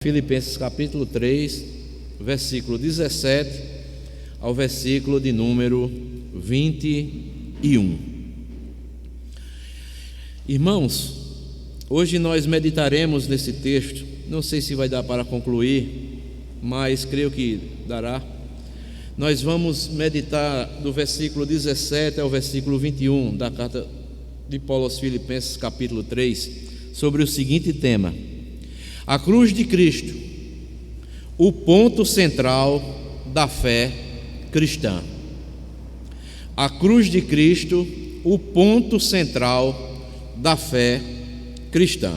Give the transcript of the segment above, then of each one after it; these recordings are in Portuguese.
Filipenses capítulo 3, versículo 17 ao versículo de número 21. Irmãos, hoje nós meditaremos nesse texto. Não sei se vai dar para concluir, mas creio que dará. Nós vamos meditar do versículo 17 ao versículo 21 da carta de Paulo aos Filipenses capítulo 3, sobre o seguinte tema: a cruz de Cristo, o ponto central da fé cristã. A cruz de Cristo, o ponto central da fé cristã.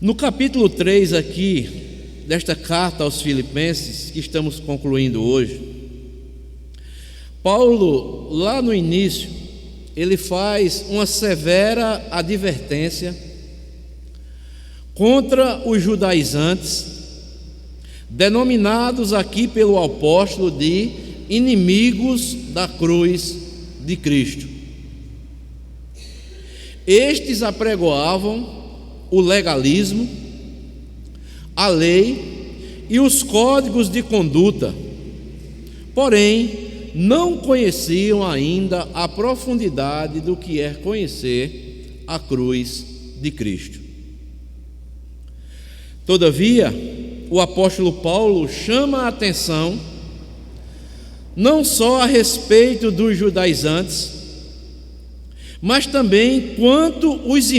No capítulo 3 aqui, desta carta aos Filipenses, que estamos concluindo hoje, Paulo, lá no início, ele faz uma severa advertência contra os judaizantes, denominados aqui pelo apóstolo de inimigos da cruz de Cristo. Estes apregoavam o legalismo, a lei e os códigos de conduta, porém não conheciam ainda a profundidade do que é conhecer a cruz de Cristo. Todavia, o apóstolo Paulo chama a atenção não só a respeito dos judaizantes, mas também quanto aos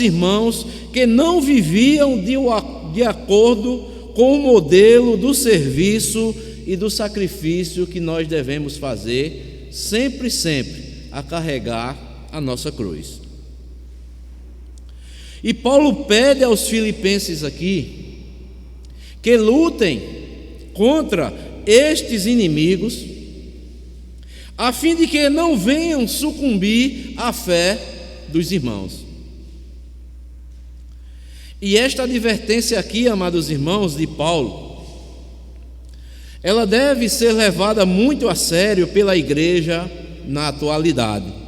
irmãos que não viviam de acordo com o modelo do serviço e do sacrifício que nós devemos fazer, sempre a carregar a nossa cruz. E Paulo pede aos filipenses aqui que lutem contra estes inimigos, a fim de que não venham sucumbir à fé dos irmãos. E esta advertência aqui, amados irmãos, de Paulo, ela deve ser levada muito a sério pela igreja na atualidade.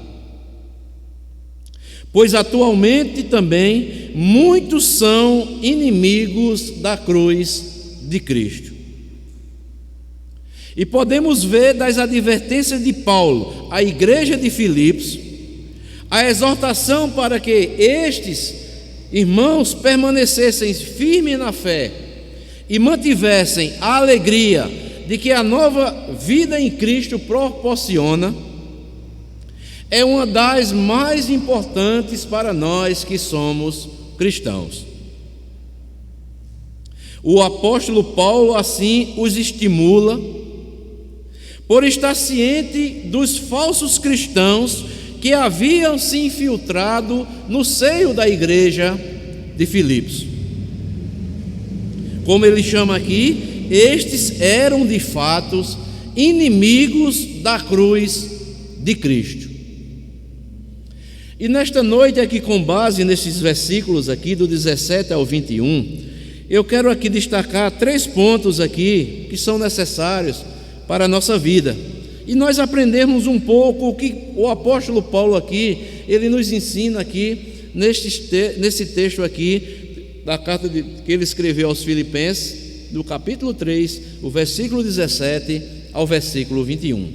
Pois atualmente também muitos são inimigos da cruz de Cristo. E podemos ver das advertências de Paulo à igreja de Filipos a exortação para que estes irmãos permanecessem firmes na fé e mantivessem a alegria de que a nova vida em Cristo proporciona. É uma das mais importantes para nós que somos cristãos. O apóstolo Paulo assim os estimula, por estar ciente dos falsos cristãos que haviam se infiltrado no seio da igreja de Filipos. Como ele chama aqui, estes eram de fato inimigos da cruz de Cristo. E nesta noite aqui, com base nesses versículos aqui do 17 ao 21, eu quero aqui destacar 3 pontos aqui que são necessários para a nossa vida. E nós aprendemos um pouco o que o apóstolo Paulo aqui, ele nos ensina aqui nesse texto aqui da carta que ele escreveu aos Filipenses, do capítulo 3, o versículo 17 ao versículo 21.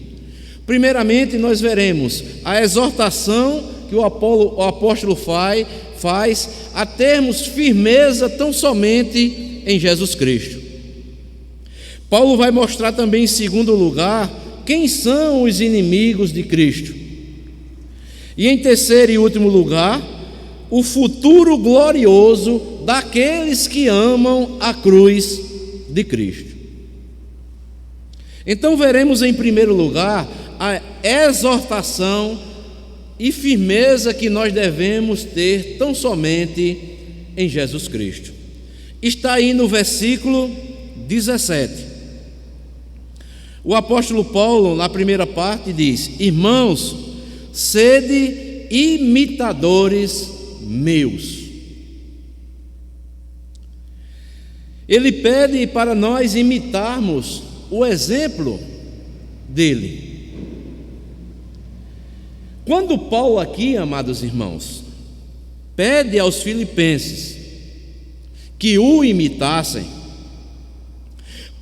Primeiramente, nós veremos a exortação que o apóstolo faz a termos firmeza tão somente em Jesus Cristo. Paulo vai mostrar também, em segundo lugar, quem são os inimigos de Cristo. E em terceiro e último lugar, o futuro glorioso daqueles que amam a cruz de Cristo. Então veremos em primeiro lugar a exortação e firmeza que nós devemos ter tão somente em Jesus Cristo. Está aí no versículo 17. O apóstolo Paulo, na primeira parte, diz: irmãos, sede imitadores meus. Ele pede para nós imitarmos o exemplo dele. Quando Paulo aqui, amados irmãos, pede aos filipenses que o imitassem,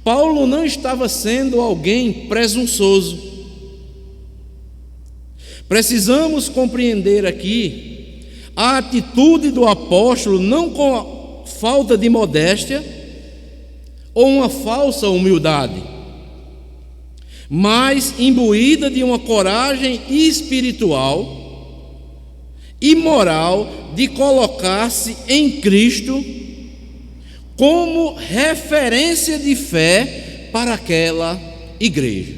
Paulo não estava sendo alguém presunçoso. Precisamos compreender aqui a atitude do apóstolo não com falta de modéstia ou uma falsa humildade, mas imbuída de uma coragem espiritual e moral de colocar-se em Cristo como referência de fé para aquela igreja.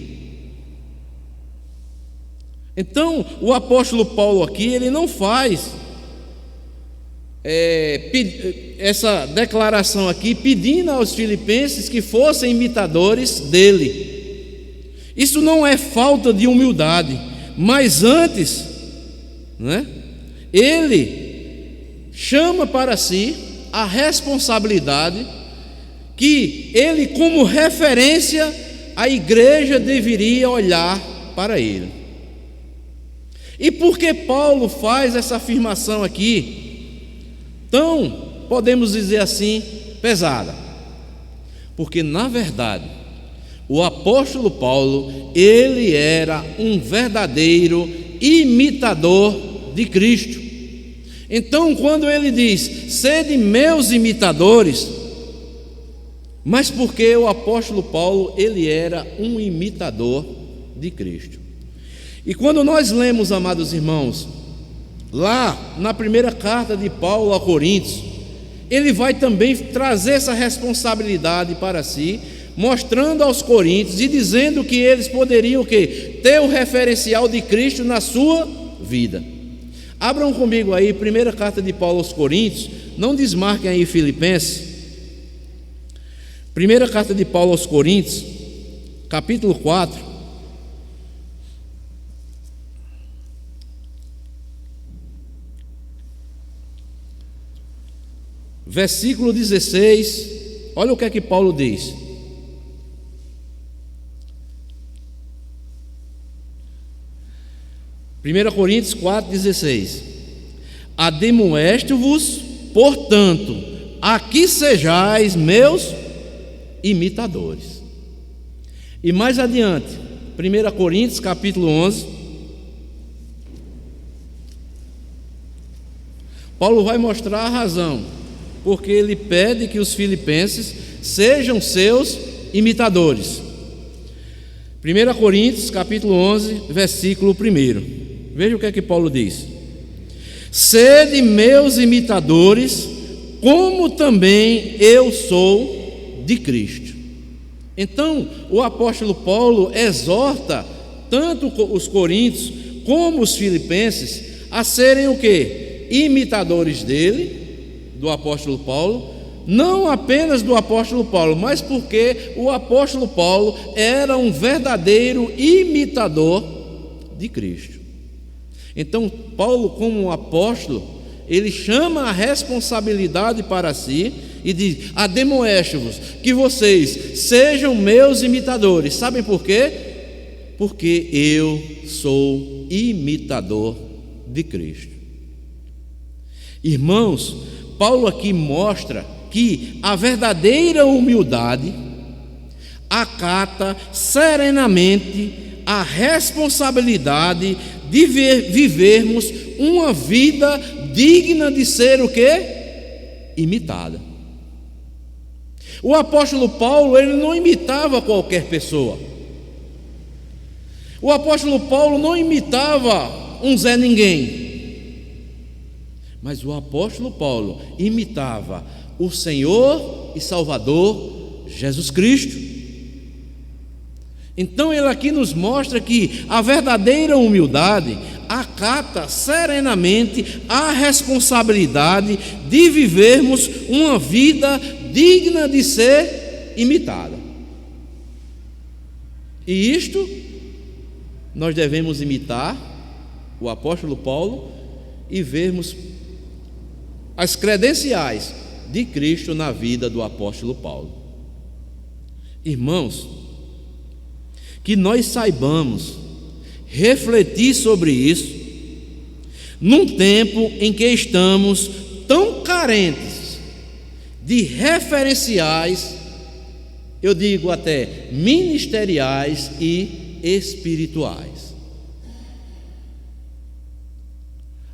Então, o apóstolo Paulo aqui, ele não faz essa declaração aqui pedindo aos filipenses que fossem imitadores dele. Isso não é falta de humildade, mas antes, né, ele chama para si a responsabilidade que ele, como referência, a igreja deveria olhar para ele. E por que Paulo faz essa afirmação aqui, tão, podemos dizer assim, pesada? Porque, na verdade, o apóstolo Paulo, ele era um verdadeiro imitador de Cristo. Então, quando ele diz, sede meus imitadores, mas porque o apóstolo Paulo, ele era um imitador de Cristo. E quando nós lemos, amados irmãos, lá na primeira carta de Paulo a Coríntios, ele vai também trazer essa responsabilidade para si, mostrando aos coríntios e dizendo que eles poderiam ter o referencial de Cristo na sua vida. Abram comigo aí, primeira carta de Paulo aos Coríntios, não desmarquem aí Filipenses. Primeira carta de Paulo aos Coríntios, capítulo 4. Versículo 16, olha o que é que Paulo diz. Primeira Coríntios 4,16: Admoesto-vos, portanto, a que sejais meus imitadores. E mais adiante, 1 Coríntios capítulo 11, Paulo vai mostrar a razão, porque ele pede que os filipenses sejam seus imitadores. 1 Coríntios capítulo 11, versículo 1. Veja o que é que Paulo diz: sede meus imitadores, como também eu sou de Cristo. Então, o apóstolo Paulo exorta tanto os coríntios como os filipenses a serem o quê? Imitadores dele, do apóstolo Paulo, não apenas do apóstolo Paulo, mas porque o apóstolo Paulo era um verdadeiro imitador de Cristo. Então, Paulo, como um apóstolo, ele chama a responsabilidade para si e diz: admoesto-vos, que vocês sejam meus imitadores. Sabem por quê? Porque eu sou imitador de Cristo. Irmãos, Paulo aqui mostra que a verdadeira humildade acata serenamente a responsabilidade de vivermos uma vida digna de ser o quê? Imitada. O apóstolo Paulo, ele não imitava qualquer pessoa. O apóstolo Paulo não imitava um Zé Ninguém. Mas o apóstolo Paulo imitava o Senhor e Salvador Jesus Cristo. Então ele aqui nos mostra que a verdadeira humildade acata serenamente a responsabilidade de vivermos uma vida digna de ser imitada. E isto nós devemos imitar o apóstolo Paulo e vermos as credenciais de Cristo na vida do apóstolo Paulo. Irmãos, que nós saibamos refletir sobre isso, num tempo em que estamos tão carentes de referenciais, eu digo até ministeriais e espirituais.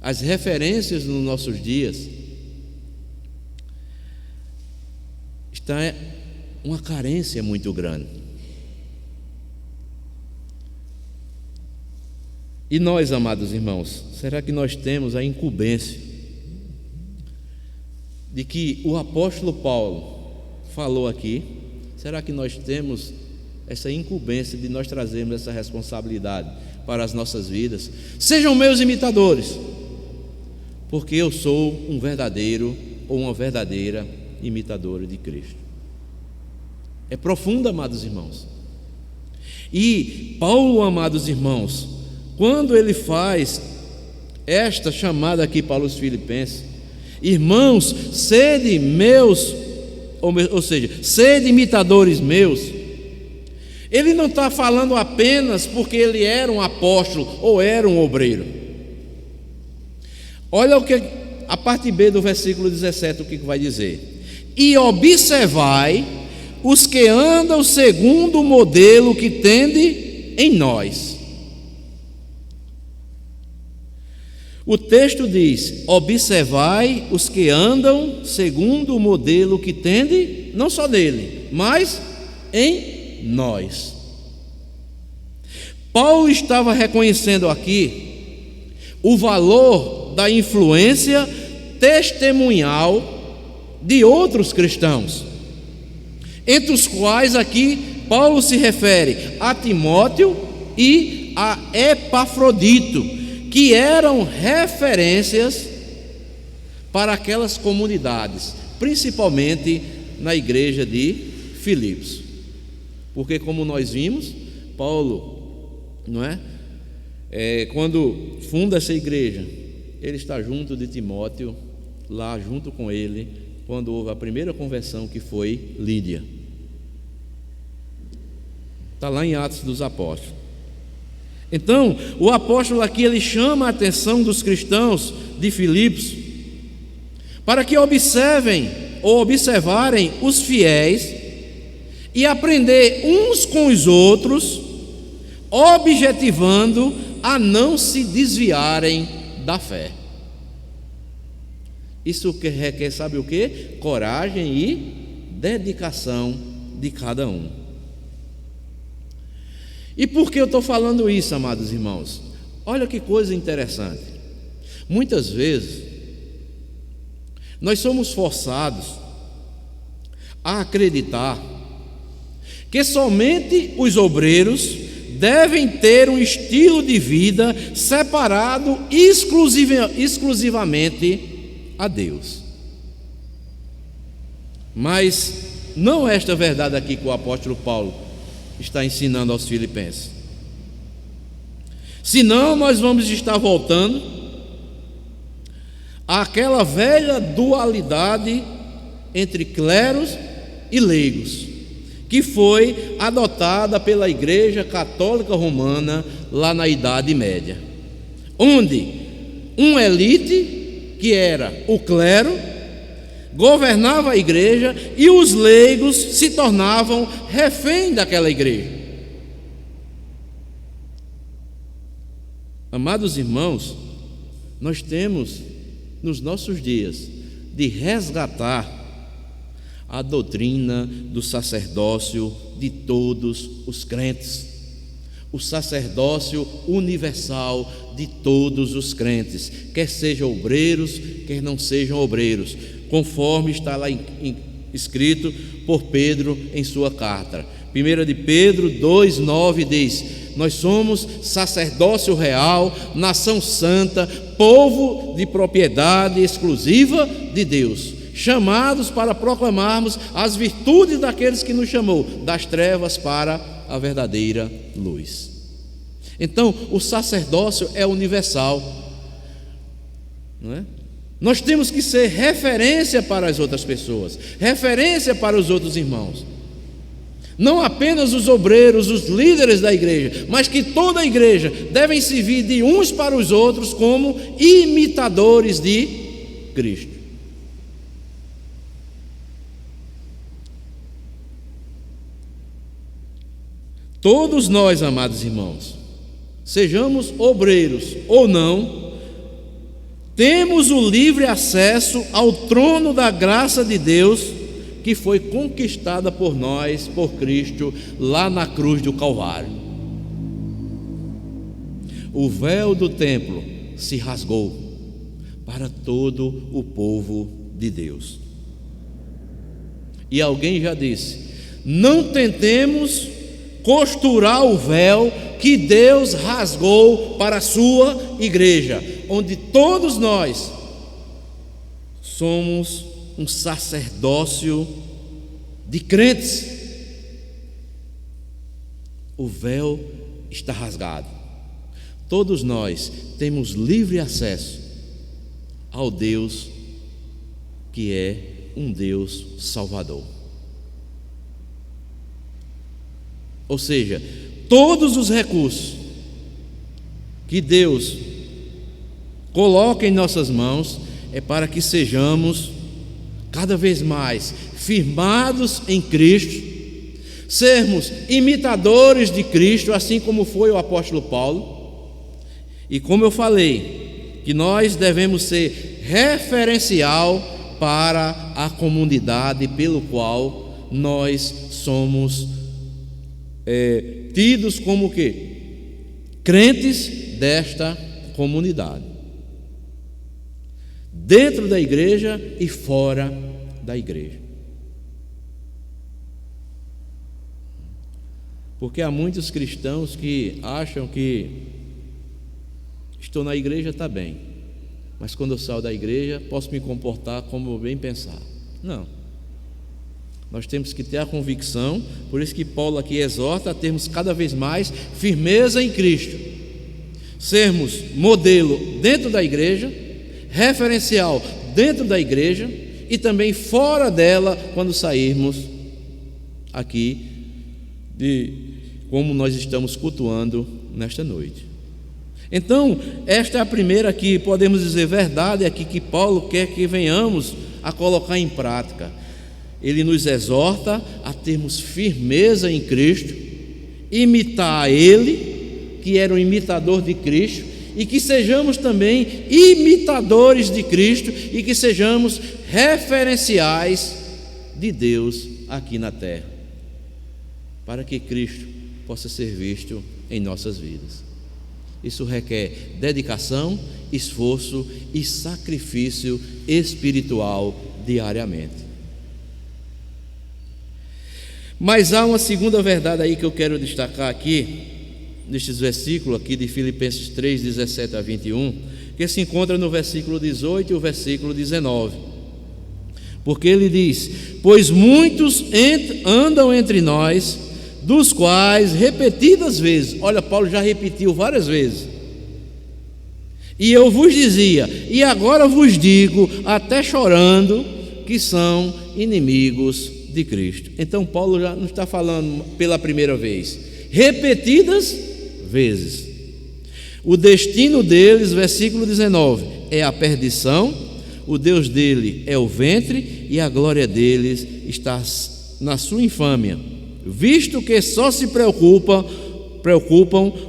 As referências nos nossos dias está uma carência muito grande. E nós, amados irmãos, será que nós temos a incumbência de que o apóstolo Paulo falou aqui? Será que nós temos essa incumbência de nós trazermos essa responsabilidade para as nossas vidas? Sejam meus imitadores, porque eu sou um verdadeiro ou uma verdadeira imitadora de Cristo. É profundo, amados irmãos. E Paulo, amados irmãos, quando ele faz esta chamada aqui para os filipenses: irmãos, sede meus, ou seja, sede imitadores meus, ele não está falando apenas porque ele era um apóstolo ou era um obreiro. Olha o que a parte B do versículo 17, o que vai dizer: e observai os que andam segundo o modelo que tende em nós. O texto diz: observai os que andam segundo o modelo que tende, não só nele, mas em nós. Paulo estava reconhecendo aqui o valor da influência testemunhal de outros cristãos, entre os quais aqui Paulo se refere a Timóteo e a Epafrodito, que eram referências para aquelas comunidades, principalmente na igreja de Filipos. Porque, como nós vimos, Paulo, não é? Quando funda essa igreja, ele está junto de Timóteo, lá junto com ele, quando houve a primeira conversão, que foi Lídia. Está lá em Atos dos Apóstolos. Então, o apóstolo aqui, ele chama a atenção dos cristãos de Filipos para que observem ou observarem os fiéis e aprender uns com os outros, objetivando a não se desviarem da fé. Isso requer, sabe o quê? Coragem e dedicação de cada um. E por que eu estou falando isso, amados irmãos? Olha que coisa interessante. Muitas vezes nós somos forçados a acreditar que somente os obreiros devem ter um estilo de vida separado exclusivamente a Deus. Mas não é esta verdade aqui que o apóstolo Paulo está ensinando aos filipenses. Senão nós vamos estar voltando àquela velha dualidade entre cleros e leigos, que foi adotada pela Igreja Católica Romana lá na Idade Média, onde uma elite, que era o clero, governava a igreja e os leigos se tornavam refém daquela igreja. Amados irmãos, nós temos nos nossos dias de resgatar a doutrina do sacerdócio de todos os crentes, o sacerdócio universal de todos os crentes, quer sejam obreiros, quer não sejam obreiros, conforme está lá escrito por Pedro em sua carta. 1 de Pedro 2,9 diz: nós somos sacerdócio real, nação santa, povo de propriedade exclusiva de Deus, chamados para proclamarmos as virtudes daqueles que nos chamou das trevas para a verdadeira luz. Então, o sacerdócio é universal, não é? Nós temos que ser referência para as outras pessoas, referência para os outros irmãos. Não apenas os obreiros, os líderes da igreja, mas que toda a igreja devem servir de uns para os outros como imitadores de Cristo. Todos nós, amados irmãos, sejamos obreiros ou não, temos o livre acesso ao trono da graça de Deus, que foi conquistada por nós, por Cristo, lá na cruz do Calvário. O véu do templo se rasgou para todo o povo de Deus. E alguém já disse: não tentemos costurar o véu que Deus rasgou para a sua igreja, onde todos nós somos um sacerdócio de crentes. O véu está rasgado. Todos nós temos livre acesso ao Deus que é um Deus salvador. Ou seja, todos os recursos que Deus coloca em nossas mãos é para que sejamos cada vez mais firmados em Cristo, sermos imitadores de Cristo, assim como foi o apóstolo Paulo. E como eu falei, que nós devemos ser referencial para a comunidade pelo qual nós somos tidos como que crentes desta comunidade, dentro da igreja e fora da igreja. Porque há muitos cristãos que acham que estou na igreja, está bem, mas quando eu saio da igreja posso me comportar como eu bem pensar. Não, nós temos que ter a convicção. Por isso que Paulo aqui exorta a termos cada vez mais firmeza em Cristo, sermos modelo dentro da igreja, referencial dentro da igreja e também fora dela, quando sairmos aqui de como nós estamos cultuando nesta noite. Então, esta é a primeira que podemos dizer verdade aqui, que Paulo quer que venhamos a colocar em prática. Ele nos exorta a termos firmeza em Cristo, imitar a Ele, que era um imitador de Cristo, e que sejamos também imitadores de Cristo e que sejamos referenciais de Deus aqui na terra, para que Cristo possa ser visto em nossas vidas. Isso requer dedicação, esforço e sacrifício espiritual diariamente. Mas há uma segunda verdade aí que eu quero destacar aqui, nestes versículos aqui de Filipenses 3, 17 a 21, que se encontra no versículo 18 e o versículo 19. Porque ele diz: pois muitos andam entre nós, dos quais repetidas vezes, olha, Paulo já repetiu várias vezes, e eu vos dizia, e agora vos digo, até chorando, que são inimigos de Cristo. Então Paulo já não está falando pela primeira vez, repetidas vezes. O destino deles, versículo 19, é a perdição, o Deus dele é o ventre, e a glória deles está na sua infâmia, visto que só se preocupam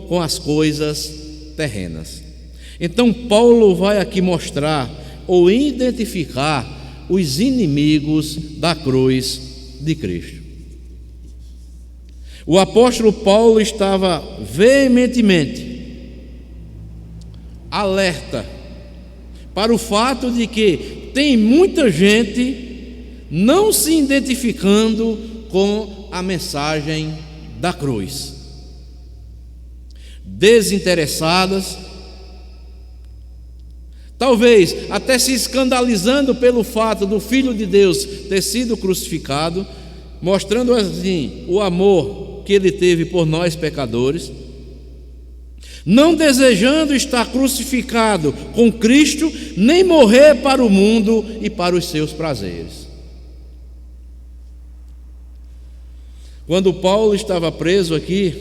com as coisas terrenas. Então Paulo vai aqui mostrar ou identificar os inimigos da cruz de Cristo. O apóstolo Paulo estava veementemente alerta para o fato de que tem muita gente não se identificando com a mensagem da cruz, desinteressadas, talvez até se escandalizando pelo fato do Filho de Deus ter sido crucificado, mostrando assim o amor que ele teve por nós pecadores, não desejando estar crucificado com Cristo, nem morrer para o mundo e para os seus prazeres. Quando Paulo estava preso aqui,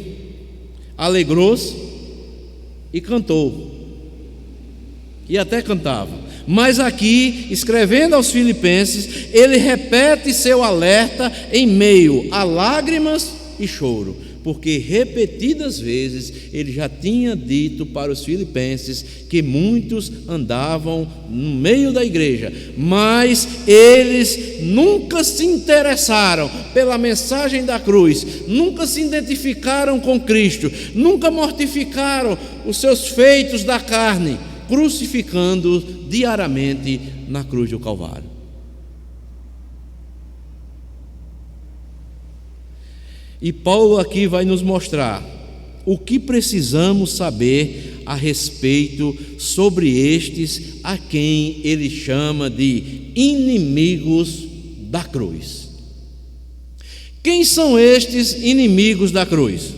alegrou-se e cantou, e até cantava. Mas aqui, escrevendo aos Filipenses, ele repete seu alerta em meio a lágrimas e choro, porque repetidas vezes ele já tinha dito para os filipenses que muitos andavam no meio da igreja, mas eles nunca se interessaram pela mensagem da cruz, nunca se identificaram com Cristo, nunca mortificaram os seus feitos da carne, crucificando diariamente na cruz do Calvário. E Paulo aqui vai nos mostrar o que precisamos saber a respeito sobre estes a quem ele chama de inimigos da cruz. Quem são estes inimigos da cruz?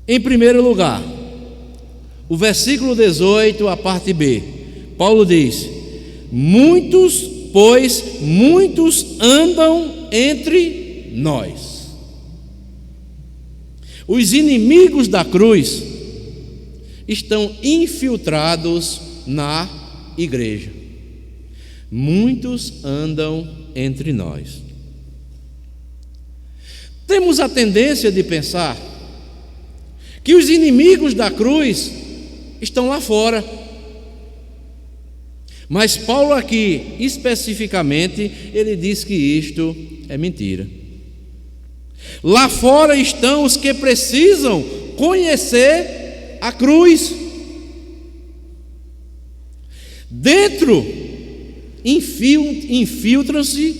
Em primeiro lugar, o versículo 18, a parte B, Paulo diz: muitos andam entre nós. Os inimigos da cruz estão infiltrados na igreja. Muitos andam entre nós. Temos a tendência de pensar que os inimigos da cruz estão lá fora. Mas Paulo aqui, especificamente, ele diz que isto é mentira. Lá fora estão os que precisam conhecer a cruz. Dentro infiltram-se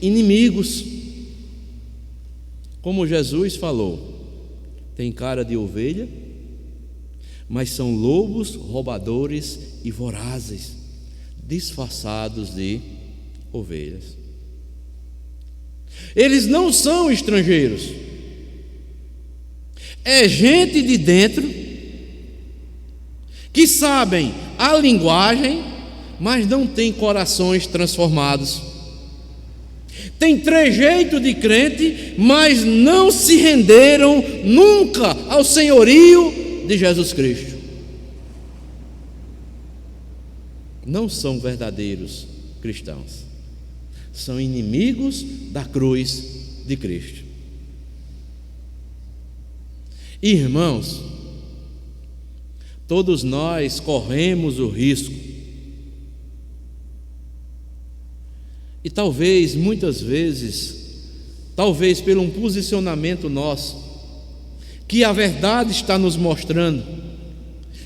inimigos. Como Jesus falou, tem cara de ovelha, mas são lobos roubadores e vorazes, disfarçados de ovelhas. Eles não são estrangeiros, é gente de dentro que sabem a linguagem, mas não tem corações transformados. Tem trejeito de crente, mas não se renderam nunca ao senhorio de Jesus Cristo. Não são verdadeiros cristãos. São inimigos da cruz de Cristo. Irmãos, todos nós corremos o risco, e talvez, muitas vezes, talvez pelo um posicionamento nosso, que a verdade está nos mostrando,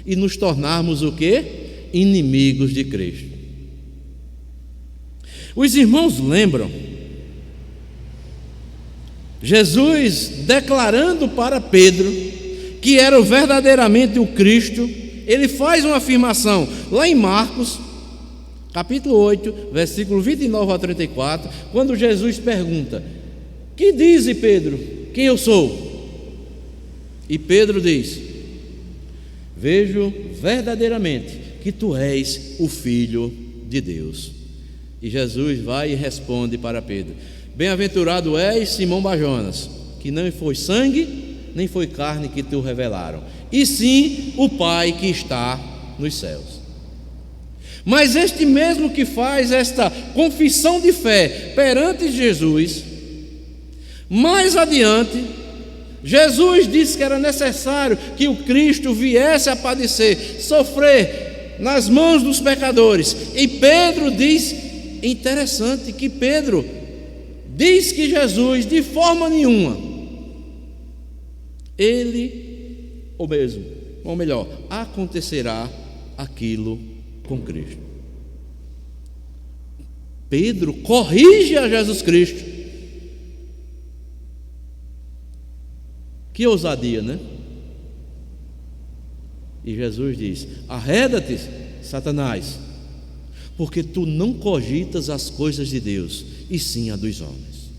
e nos tornarmos o quê? Inimigos de Cristo. Os irmãos lembram Jesus declarando para Pedro que era verdadeiramente o Cristo. Ele faz uma afirmação lá em Marcos capítulo 8, versículo 29 a 34, quando Jesus pergunta: que diz, Pedro, quem eu sou? E Pedro diz: vejo verdadeiramente que tu és o Filho de Deus. E Jesus vai e responde para Pedro: bem-aventurado és, Simão Bajonas, que não foi sangue, nem foi carne que te revelaram, e sim o Pai que está nos céus. Mas este mesmo que faz esta confissão de fé perante Jesus, mais adiante, Jesus disse que era necessário que o Cristo viesse a padecer, sofrer nas mãos dos pecadores. E Pedro diz, interessante, que Pedro diz que Jesus, de forma nenhuma, acontecerá aquilo com Cristo. Pedro corrige a Jesus Cristo. Que ousadia, né? E Jesus diz: arreda-te, Satanás, porque tu não cogitas as coisas de Deus, e sim a dos homens.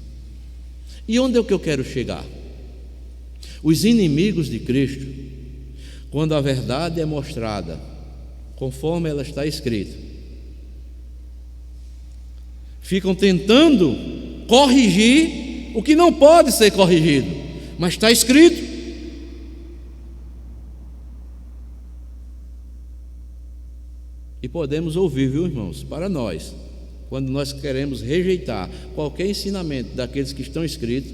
E onde é que eu quero chegar? Os inimigos de Cristo, quando a verdade é mostrada conforme ela está escrita, ficam tentando corrigir o que não pode ser corrigido, mas está escrito. E podemos ouvir, viu, irmãos, para nós, quando nós queremos rejeitar qualquer ensinamento daqueles que estão escritos,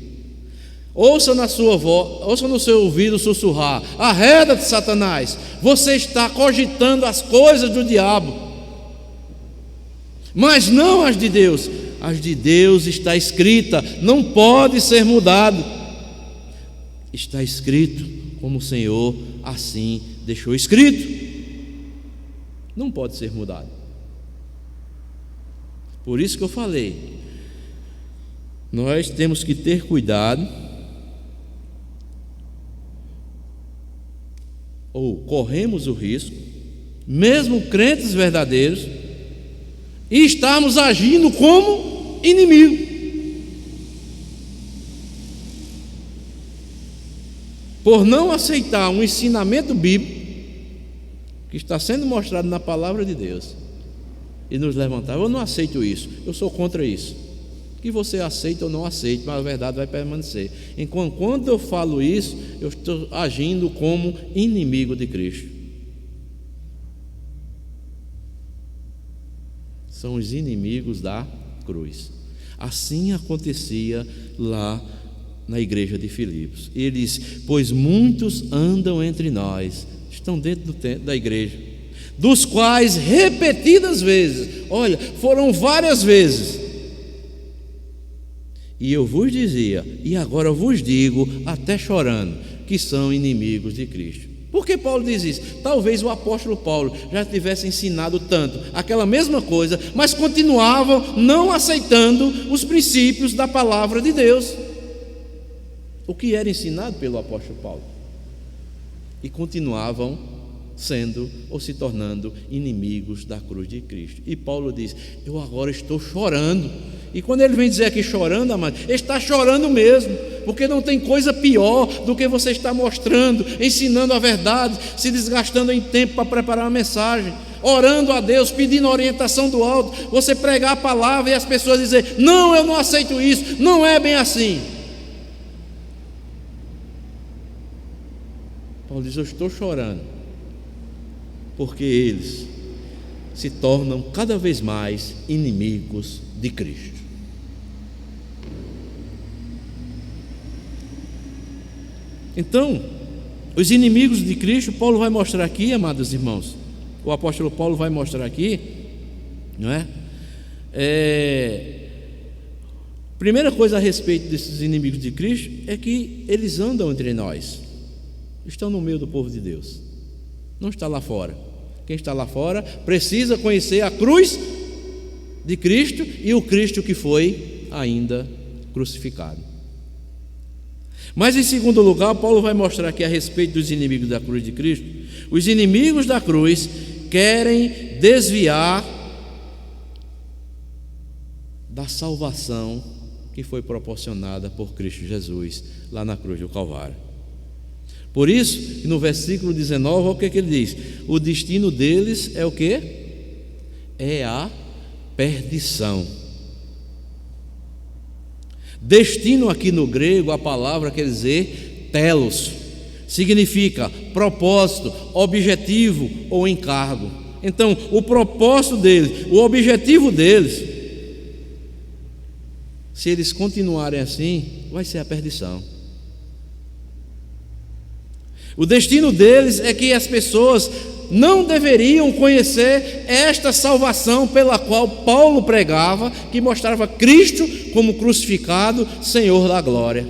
ouça na sua voz, ouça no seu ouvido sussurrar: arreda-te, Satanás, você está cogitando as coisas do diabo, mas não as de Deus. As de Deus está escrita, não pode ser mudado. Está escrito como o Senhor assim deixou escrito, não pode ser mudado. Por isso que eu falei, nós temos que ter cuidado, ou corremos o risco, mesmo crentes verdadeiros, e estarmos agindo como inimigo. Por não aceitar um ensinamento bíblico que está sendo mostrado na palavra de Deus e nos levantar: eu não aceito isso, eu sou contra isso. Que você aceita ou não aceite, mas a verdade vai permanecer. Enquanto quando eu falo isso, eu estou agindo como inimigo de Cristo. São os inimigos da cruz. Assim acontecia lá na igreja de Filipos. Ele diz: pois muitos andam entre nós, estão dentro da igreja, dos quais repetidas vezes, olha, foram várias vezes, e eu vos dizia, e agora eu vos digo, até chorando, que são inimigos de Cristo. Por que Paulo diz isso? Talvez o apóstolo Paulo já tivesse ensinado tanto aquela mesma coisa, mas continuavam não aceitando os princípios da palavra de Deus, o que era ensinado pelo apóstolo Paulo, e continuavam sendo ou se tornando inimigos da cruz de Cristo. E Paulo diz: eu agora estou chorando. E quando ele vem dizer aqui chorando, amado, ele está chorando mesmo, porque não tem coisa pior do que você estar mostrando, ensinando a verdade, se desgastando em tempo para preparar uma mensagem, orando a Deus, pedindo orientação do alto, você pregar a palavra e as pessoas dizer: não, eu não aceito isso, não é bem assim. Paulo diz: eu estou chorando, porque eles se tornam cada vez mais inimigos de Cristo. Então, os inimigos de Cristo, Paulo vai mostrar aqui, amados irmãos, o apóstolo Paulo vai mostrar aqui, não é? Primeira coisa a respeito desses inimigos de Cristo é que eles andam entre nós, estão no meio do povo de Deus, não está lá fora. Quem está lá fora precisa conhecer a cruz de Cristo e o Cristo que foi ainda crucificado. Mas em segundo lugar, Paulo vai mostrar aqui a respeito dos inimigos da cruz de Cristo. Os inimigos da cruz querem desviar da salvação que foi proporcionada por Cristo Jesus lá na cruz do Calvário. Por isso, no versículo 19, olha o que ele diz: o destino deles é o quê? É a perdição. Destino aqui no grego, a palavra quer dizer telos, significa propósito, objetivo ou encargo. Então, o propósito deles, o objetivo deles, se eles continuarem assim, vai ser a perdição. O destino deles é que as pessoas não deveriam conhecer esta salvação pela qual Paulo pregava, que mostrava Cristo como crucificado, Senhor da glória.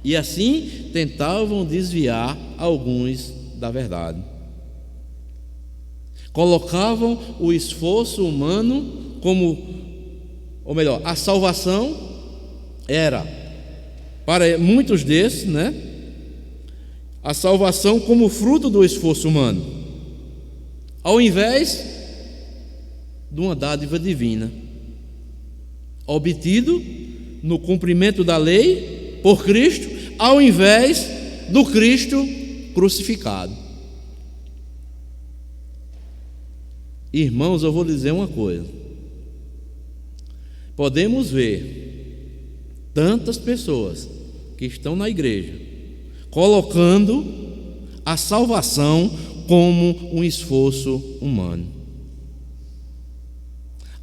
E assim tentavam desviar alguns da verdade. Colocavam o esforço humano como, ou melhor, a salvação era, para muitos desses, né, a salvação como fruto do esforço humano, ao invés de uma dádiva divina, obtido no cumprimento da lei por Cristo, ao invés do Cristo crucificado. Irmãos, eu vou dizer uma coisa: podemos ver tantas pessoas que estão na igreja colocando a salvação como um esforço humano.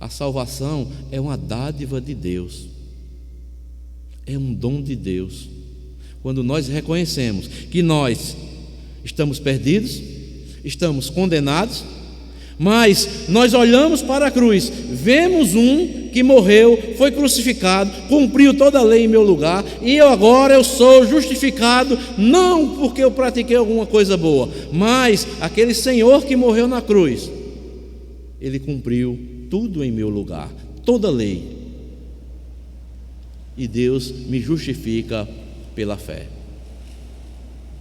A salvação é uma dádiva de Deus, é um dom de Deus. Quando nós reconhecemos que nós estamos perdidos, estamos condenados, mas nós olhamos para a cruz, vemos um que morreu, foi crucificado, cumpriu toda a lei em meu lugar, e agora eu sou justificado, não porque eu pratiquei alguma coisa boa, mas aquele Senhor que morreu na cruz, Ele cumpriu tudo em meu lugar, toda a lei, e Deus me justifica pela fé.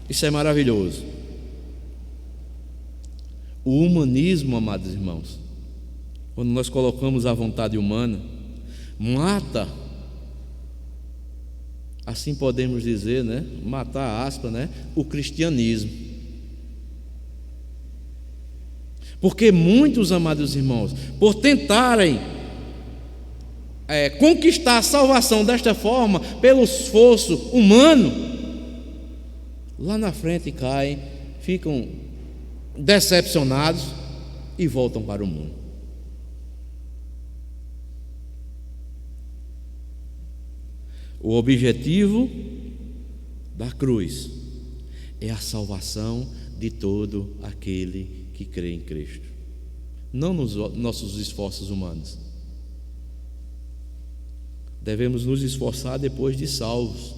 Isso é maravilhoso. O humanismo, amados irmãos, quando nós colocamos a vontade humana, mata, assim podemos dizer, né? Matar, aspas, né? O cristianismo. Porque muitos, amados irmãos, por tentarem conquistar a salvação desta forma, pelo esforço humano, lá na frente caem, ficam decepcionados e voltam para o mundo. O objetivo da cruz é a salvação de todo aquele que crê em Cristo, não nos nossos esforços humanos. Devemos nos esforçar depois de salvos,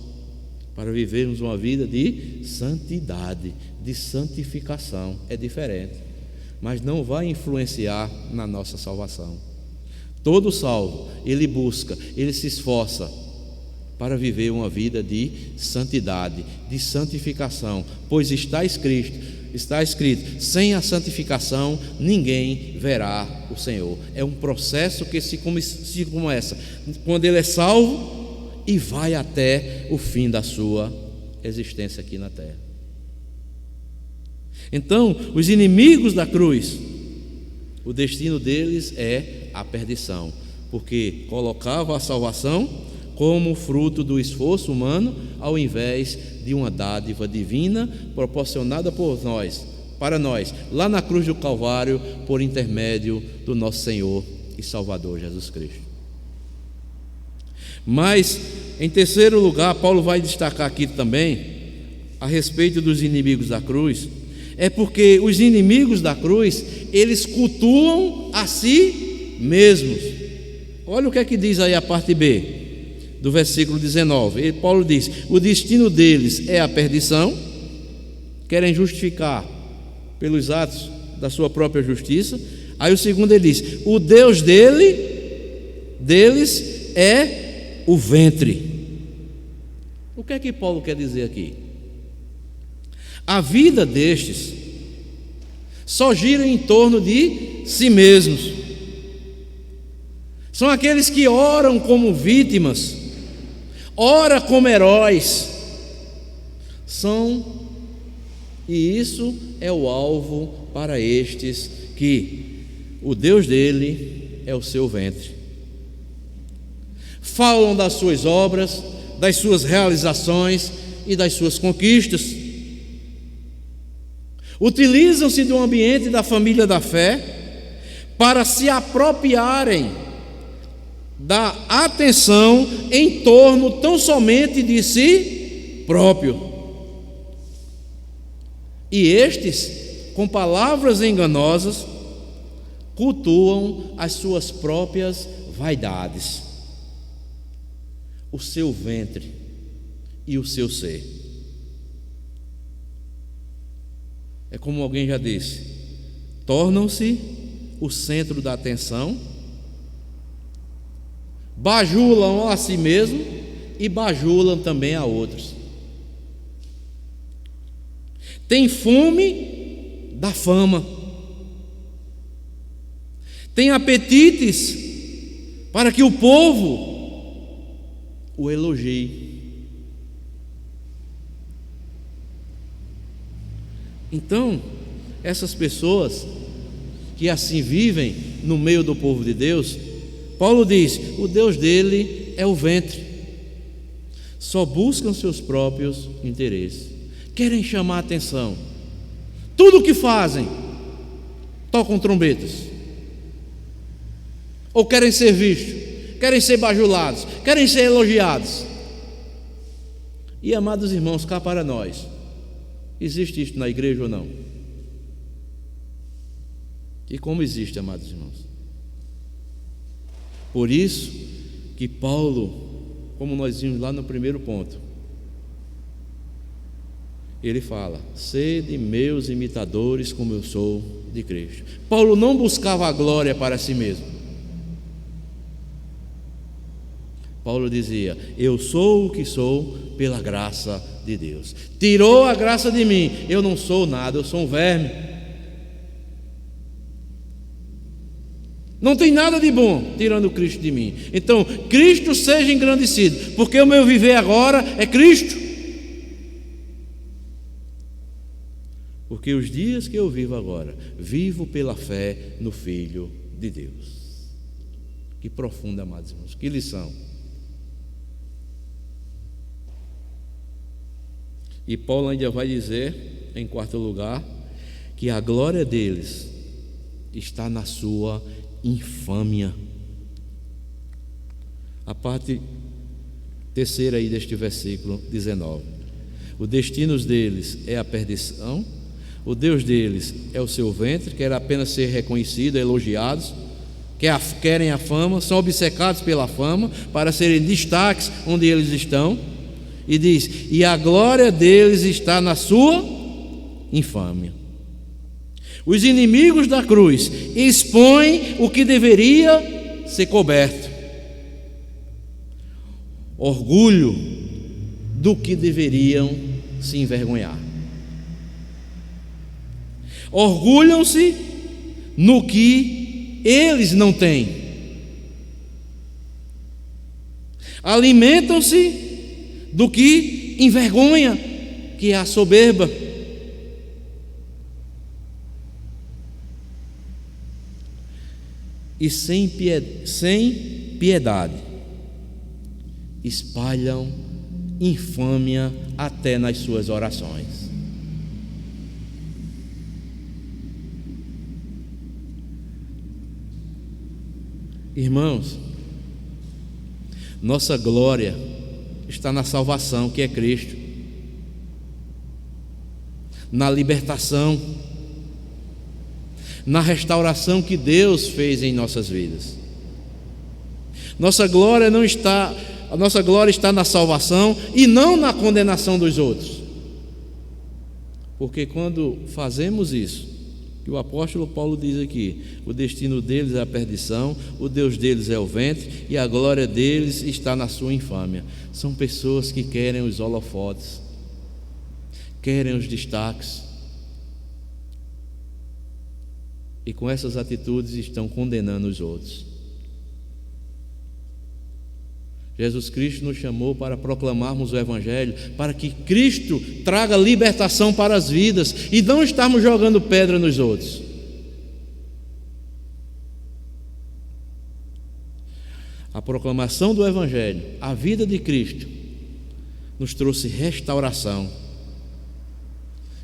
para vivermos uma vida de santidade, de santificação. É diferente, mas não vai influenciar na nossa salvação. Todo salvo, ele busca, ele se esforça para viver uma vida de santidade, de santificação, pois está escrito, sem a santificação ninguém verá o Senhor. É um processo que se começa quando ele é salvo e vai até o fim da sua existência aqui na terra. Então, os inimigos da cruz, o destino deles é a perdição, porque colocavam a salvação como fruto do esforço humano, ao invés de uma dádiva divina proporcionada por nós, para nós, lá na cruz do Calvário, por intermédio do nosso Senhor e Salvador Jesus Cristo. Mas, em terceiro lugar, Paulo vai destacar aqui também, a respeito dos inimigos da cruz, é porque os inimigos da cruz, eles cultuam a si mesmos. Olha o que é que diz aí a parte B, do versículo 19. Paulo diz, o destino deles é a perdição, querem justificar pelos atos da sua própria justiça. Aí o segundo ele diz, o Deus deles é o ventre. O que é que Paulo quer dizer aqui? A vida destes só gira em torno de si mesmos. São aqueles que oram como vítimas, oram como heróis. E isso é o alvo para estes, que o Deus dele é o seu ventre. Falam das suas obras, das suas realizações e das suas conquistas. Utilizam-se do ambiente da família da fé para se apropriarem da atenção em torno tão somente de si próprio. E estes, com palavras enganosas, cultuam as suas próprias vaidades, o seu ventre e o seu ser. É como alguém já disse, tornam-se o centro da atenção, bajulam a si mesmo e bajulam também a outros. Tem fome da fama, tem apetites para que o povo o elogie. Então, essas pessoas que assim vivem no meio do povo de Deus, Paulo diz: o Deus dele é o ventre. Só buscam seus próprios interesses, querem chamar a atenção. Tudo o que fazem, tocam trombetas, ou querem ser vistos, querem ser bajulados, querem ser elogiados. E, amados irmãos, cá para nós, existe isto na igreja ou não? E como existe, amados irmãos? Por isso que Paulo, como nós vimos lá no primeiro ponto, ele fala: sede meus imitadores como eu sou de Cristo. Paulo não buscava a glória para si mesmo. Paulo dizia: eu sou o que sou pela graça de Deus. Tirou a graça de mim, eu não sou nada, eu sou um verme. Não tem nada de bom tirando Cristo de mim. Então, Cristo seja engrandecido, porque o meu viver agora é Cristo. Porque os dias que eu vivo agora, vivo pela fé no Filho de Deus. Que profunda, amados irmãos, que lição. E Paulo ainda vai dizer, em quarto lugar, que a glória deles está na sua infâmia. A parte terceira aí deste versículo 19: o destino deles é a perdição, o Deus deles é o seu ventre, quer apenas ser reconhecidos, elogiados, querem a fama, são obcecados pela fama, para serem destaques onde eles estão. E diz: e a glória deles está na sua infâmia. Os inimigos da cruz expõem o que deveria ser coberto, orgulho do que deveriam se envergonhar. Orgulham-se no que eles não têm, alimentam-se do que envergonha, que é a soberba. E sem piedade espalham infâmia até nas suas orações. Irmãos, nossa glória está na salvação, que é Cristo, na libertação, na restauração que Deus fez em nossas vidas. A nossa glória está na salvação e não na condenação dos outros. Porque quando fazemos isso, que o apóstolo Paulo diz aqui: o destino deles é a perdição, o Deus deles é o ventre e a glória deles está na sua infâmia. São pessoas que querem os holofotes, querem os destaques, e com essas atitudes estão condenando os outros. Jesus Cristo nos chamou para proclamarmos o Evangelho, para que Cristo traga libertação para as vidas e não estarmos jogando pedra nos outros. A proclamação do Evangelho, a vida de Cristo, nos trouxe restauração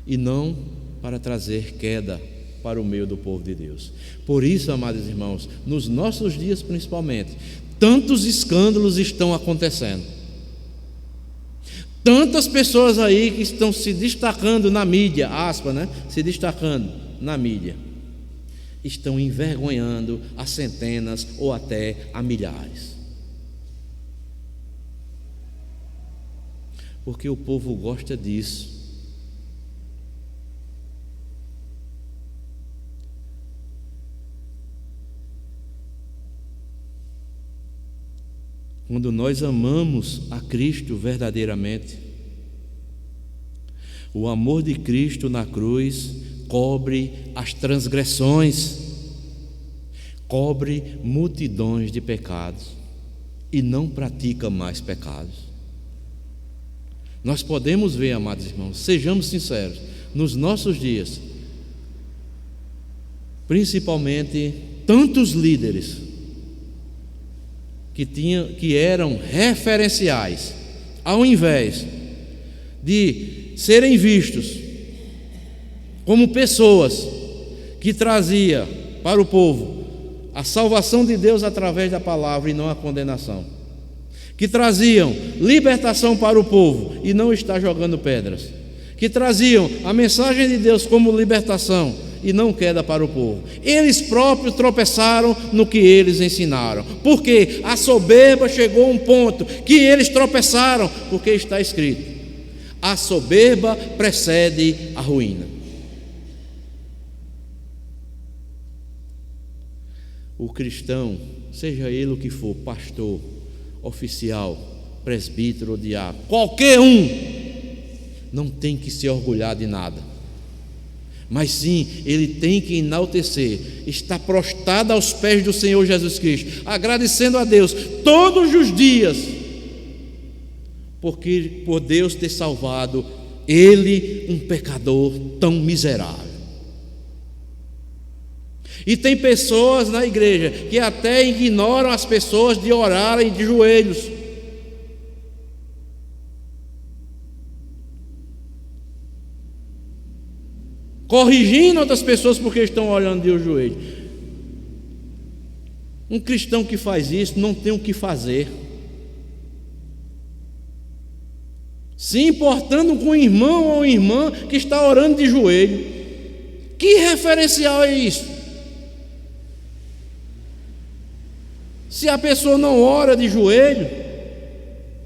e não para trazer queda para o meio do povo de Deus. Por isso, amados irmãos, nos nossos dias principalmente, tantos escândalos estão acontecendo, tantas pessoas aí que estão se destacando na mídia, se destacando na mídia, estão envergonhando a centenas ou até a milhares, porque o povo gosta disso. Quando nós amamos a Cristo verdadeiramente, o amor de Cristo na cruz cobre as transgressões, cobre multidões de pecados e não pratica mais pecados. Nós podemos ver, amados irmãos, sejamos sinceros, nos nossos dias, principalmente tantos líderes que eram referenciais, ao invés de serem vistos como pessoas que trazia para o povo a salvação de Deus através da palavra e não a condenação, que traziam libertação para o povo e não estar jogando pedras, que traziam a mensagem de Deus como libertação e não queda para o povo. Eles próprios tropeçaram no que eles ensinaram, porque a soberba chegou a um ponto que eles tropeçaram, porque está escrito: a soberba precede a ruína. O cristão, seja ele o que for, pastor, oficial, presbítero ou diácono, qualquer um, não tem que se orgulhar de nada, mas sim, ele tem que enaltecer, estar prostrado aos pés do Senhor Jesus Cristo, agradecendo a Deus todos os dias, porque por Deus ter salvado ele, um pecador tão miserável. E tem pessoas na igreja que até ignoram as pessoas de orarem de joelhos. Corrigindo outras pessoas porque estão olhando de joelho. Um cristão que faz isso não tem o que fazer, se importando com o irmão ou irmã que está orando de joelho. Que referencial é isso? Se a pessoa não ora de joelho,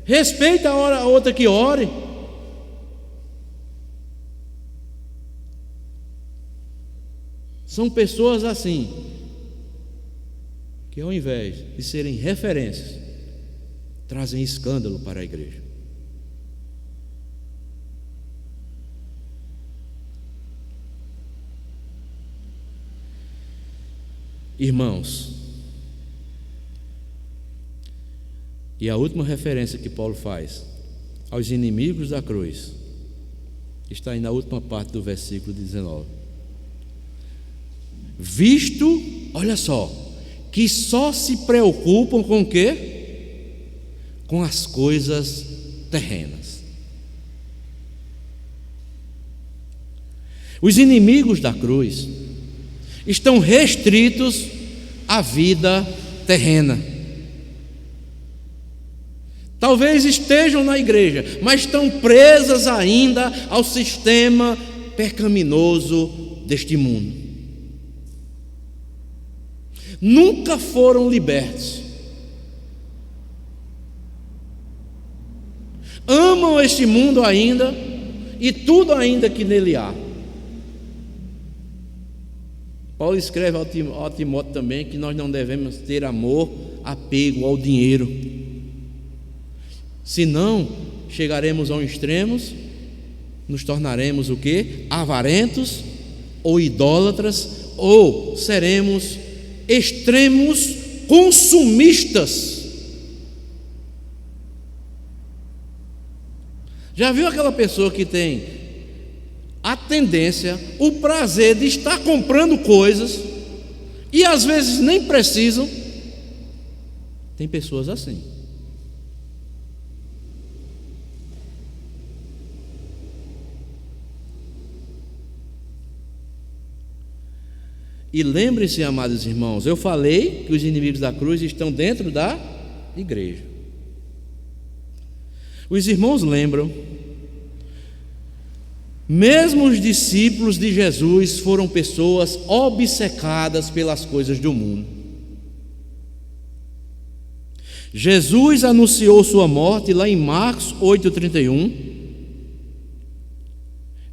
respeita a outra que ore. São pessoas assim, que ao invés de serem referências, trazem escândalo para a igreja. Irmãos, e a última referência que Paulo faz aos inimigos da cruz está aí na última parte do versículo 19. Visto, olha só, que só se preocupam com o quê? Com as coisas terrenas. Os inimigos da cruz estão restritos à vida terrena. Talvez estejam na igreja, mas estão presas ainda ao sistema pecaminoso deste mundo. Nunca foram libertos. Amam este mundo ainda e tudo ainda que nele há. Paulo escreve ao Timóteo também que nós não devemos ter amor, apego ao dinheiro, senão chegaremos a um extremo, nos tornaremos o quê? Avarentos ou idólatras, ou seremos extremos consumistas. Já viu aquela pessoa que tem a tendência, o prazer de estar comprando coisas e às vezes nem precisam? Tem pessoas assim. E lembrem-se, amados irmãos, eu falei que os inimigos da cruz estão dentro da igreja. Os irmãos lembram, mesmo os discípulos de Jesus foram pessoas obcecadas pelas coisas do mundo. Jesus anunciou sua morte lá em Marcos 8,31,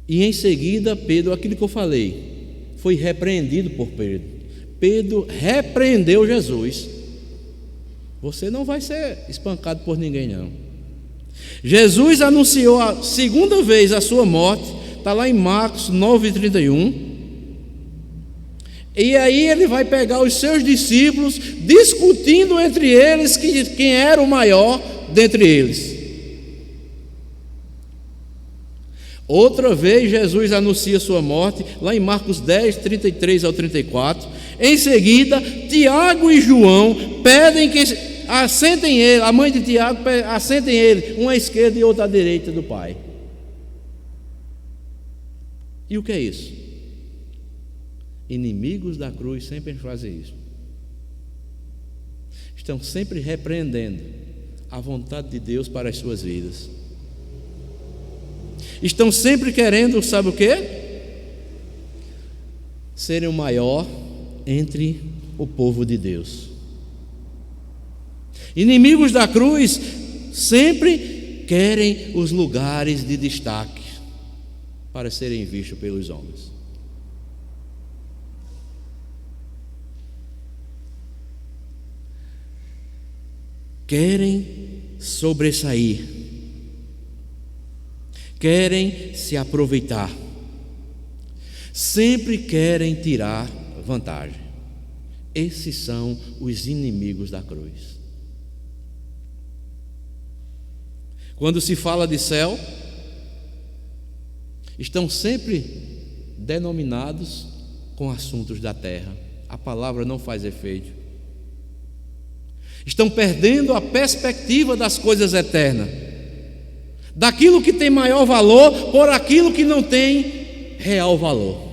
e em seguida Pedro, aquilo que eu falei, foi repreendido por Pedro. Pedro repreendeu Jesus. Você não vai ser espancado por ninguém, não. Jesus anunciou a segunda vez a sua morte, está lá em Marcos 9,31. E aí ele vai pegar os seus discípulos, discutindo entre eles quem era o maior dentre eles. Outra vez Jesus anuncia sua morte, lá em Marcos 10, 33 ao 34. Em seguida, Tiago e João pedem assentem ele, a mãe de Tiago, assentem ele, uma à esquerda e outra à direita do pai. E o que é isso? Inimigos da cruz sempre fazem isso. Estão sempre repreendendo a vontade de Deus para as suas vidas. Estão sempre querendo, sabe o quê? Serem o maior entre o povo de Deus. Inimigos da cruz sempre querem os lugares de destaque para serem vistos pelos homens. Querem sobressair, querem se aproveitar, sempre querem tirar vantagem. Esses são os inimigos da cruz. Quando se fala de céu, estão sempre denominados com assuntos da terra. A palavra não faz efeito. Estão perdendo a perspectiva das coisas eternas, daquilo que tem maior valor por aquilo que não tem real valor.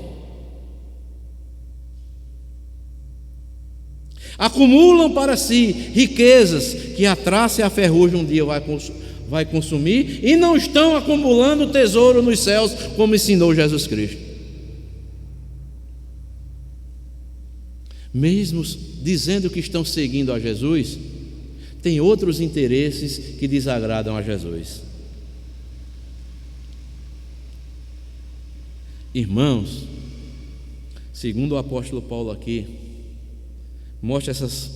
Acumulam para si riquezas que a traça e a ferrugem um dia vai consumir, e não estão acumulando tesouro nos céus, como ensinou Jesus Cristo. Mesmo dizendo que estão seguindo a Jesus, tem outros interesses que desagradam a Jesus. Irmãos, segundo o apóstolo Paulo aqui, mostra essas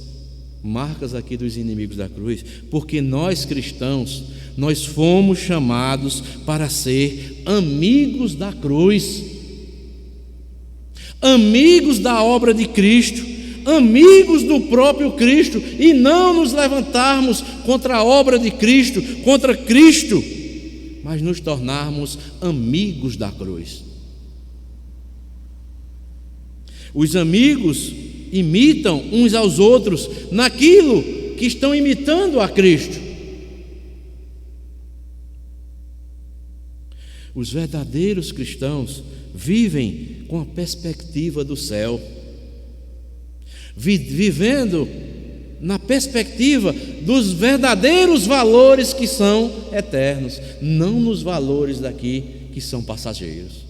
marcas aqui dos inimigos da cruz, porque nós cristãos, nós fomos chamados para ser amigos da cruz, amigos da obra de Cristo, amigos do próprio Cristo, e não nos levantarmos contra a obra de Cristo, contra Cristo, mas nos tornarmos amigos da cruz. Os amigos imitam uns aos outros naquilo que estão imitando a Cristo. Os verdadeiros cristãos vivem com a perspectiva do céu, vivendo na perspectiva dos verdadeiros valores que são eternos, não nos valores daqui que são passageiros.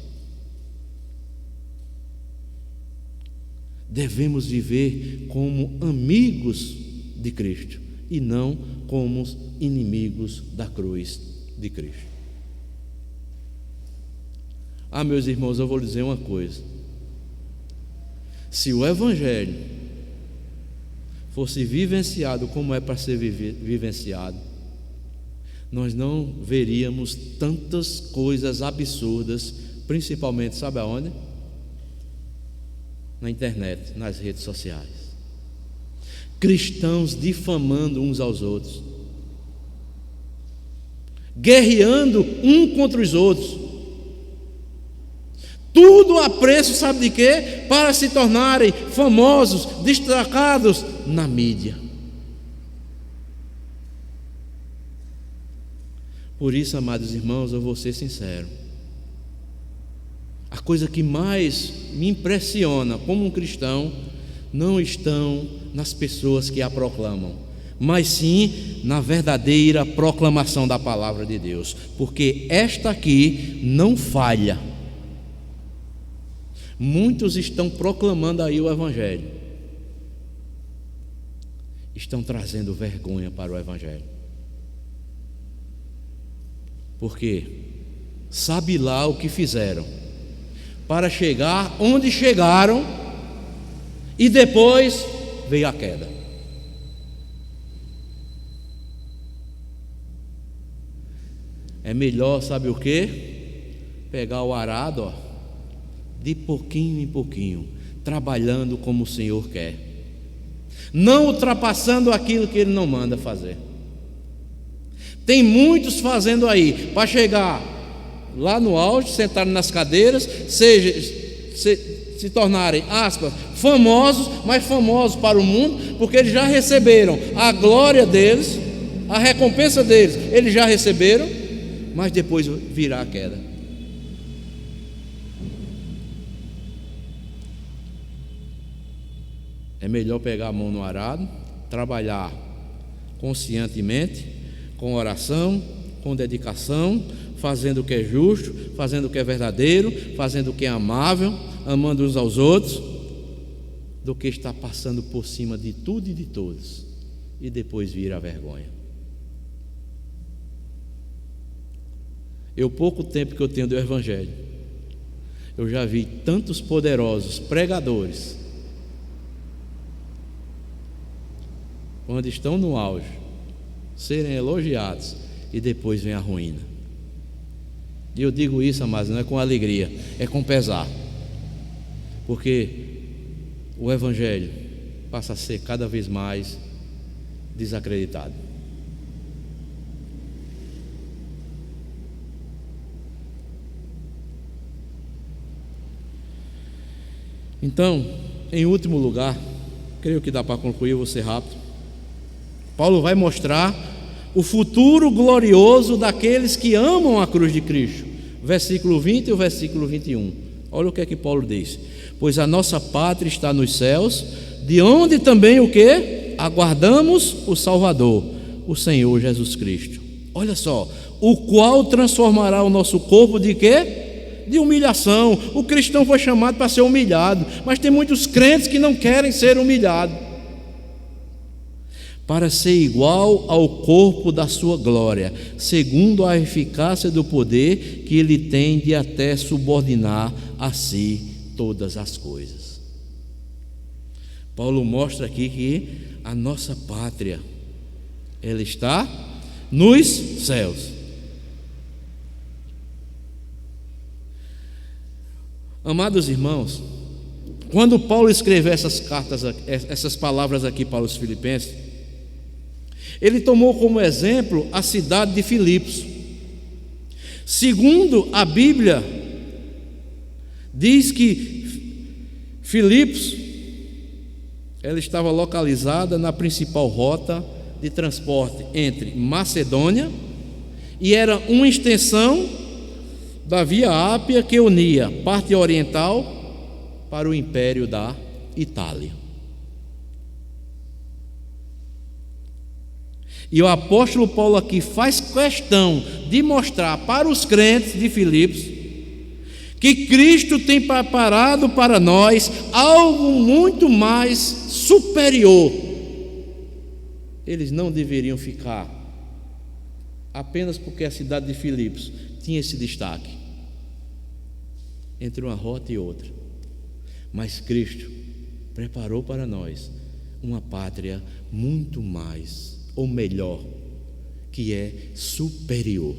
Devemos viver como amigos de Cristo e não como inimigos da cruz de Cristo. Meus irmãos, eu vou lhe dizer uma coisa: se o Evangelho fosse vivenciado como é para ser vivenciado, nós não veríamos tantas coisas absurdas, principalmente, sabe aonde? Na internet, nas redes sociais. Cristãos difamando uns aos outros, guerreando um contra os outros, tudo a preço, sabe de quê? Para se tornarem famosos, destacados na mídia. Por isso, amados irmãos, eu vou ser sincero, a coisa que mais me impressiona como um cristão não estão nas pessoas que a proclamam, mas sim na verdadeira proclamação da palavra de Deus, porque esta aqui não falha. Muitos estão proclamando aí o Evangelho, estão trazendo vergonha para o Evangelho, porque sabe lá o que fizeram para chegar onde chegaram, e depois veio a queda. É melhor, sabe o que? Pegar o arado, de pouquinho em pouquinho, trabalhando como o Senhor quer, não ultrapassando aquilo que Ele não manda fazer. Tem muitos fazendo aí para chegar lá no auge, sentado nas cadeiras, se tornarem, aspas, famosos, mas famosos para o mundo, porque eles já receberam a glória deles, a recompensa deles, eles já receberam, mas depois virá a queda. É melhor pegar a mão no arado, trabalhar conscientemente, com oração, com dedicação, fazendo o que é justo, fazendo o que é verdadeiro, fazendo o que é amável, amando uns aos outros, do que estar passando por cima de tudo e de todos e depois vir a vergonha. Pouco tempo que eu tenho do Evangelho, eu já vi tantos poderosos pregadores, quando estão no auge, serem elogiados e depois vem a ruína. E eu digo isso, amados, não é com alegria, é com pesar, porque o Evangelho passa a ser cada vez mais desacreditado. Então, em último lugar, creio que dá para concluir, eu vou ser rápido. Paulo vai mostrar o futuro glorioso daqueles que amam a cruz de Cristo. Versículo 20 e o versículo 21. Olha o que é que Paulo diz: pois a nossa pátria está nos céus, de onde também o que? Aguardamos o Salvador, o Senhor Jesus Cristo. Olha só, o qual transformará o nosso corpo de quê? De humilhação. O cristão foi chamado para ser humilhado, mas tem muitos crentes que não querem ser humilhados, para ser igual ao corpo da sua glória, segundo a eficácia do poder que ele tem de até subordinar a si todas as coisas. Paulo mostra aqui que a nossa pátria, ela está nos céus. Amados irmãos, quando Paulo escreveu essas cartas, essas palavras aqui para os filipenses, ele tomou como exemplo a cidade de Filipos. Segundo a Bíblia, diz que Filipos, ela estava localizada na principal rota de transporte entre Macedônia, e era uma extensão da Via Ápia que unia parte oriental para o Império da Itália. E o apóstolo Paulo aqui faz questão de mostrar para os crentes de Filipos que Cristo tem preparado para nós algo muito mais superior. Eles não deveriam ficar apenas porque a cidade de Filipos tinha esse destaque entre uma rota e outra, mas Cristo preparou para nós uma pátria muito mais, ou melhor, que é superior.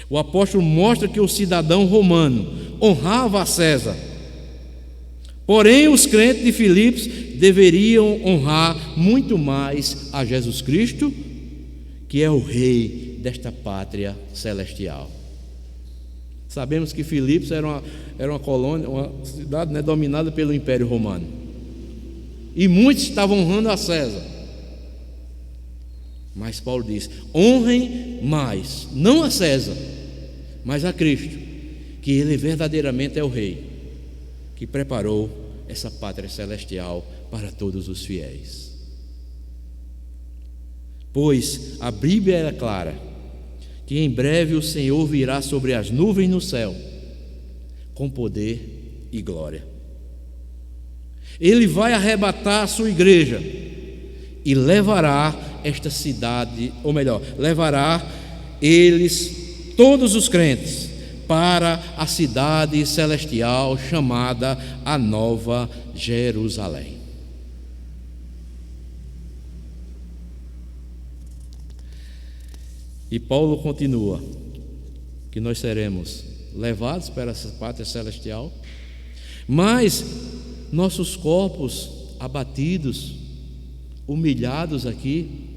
O apóstolo mostra que o cidadão romano honrava a César, porém os crentes de Filipos deveriam honrar muito mais a Jesus Cristo, que é o rei desta pátria celestial. Sabemos que Filipos era uma colônia, uma cidade, né, dominada pelo Império Romano, e muitos estavam honrando a César. Mas Paulo diz: honrem mais, não a César, mas a Cristo, que Ele verdadeiramente é o Rei, que preparou essa pátria celestial para todos os fiéis. Pois a Bíblia é clara, que em breve o Senhor virá sobre as nuvens no céu, com poder e glória. Ele vai arrebatar a sua igreja e levará esta cidade, ou melhor, levará eles, todos os crentes, para a cidade celestial chamada a Nova Jerusalém. E Paulo continua que nós seremos levados para essa pátria celestial, mas nossos corpos abatidos, humilhados aqui,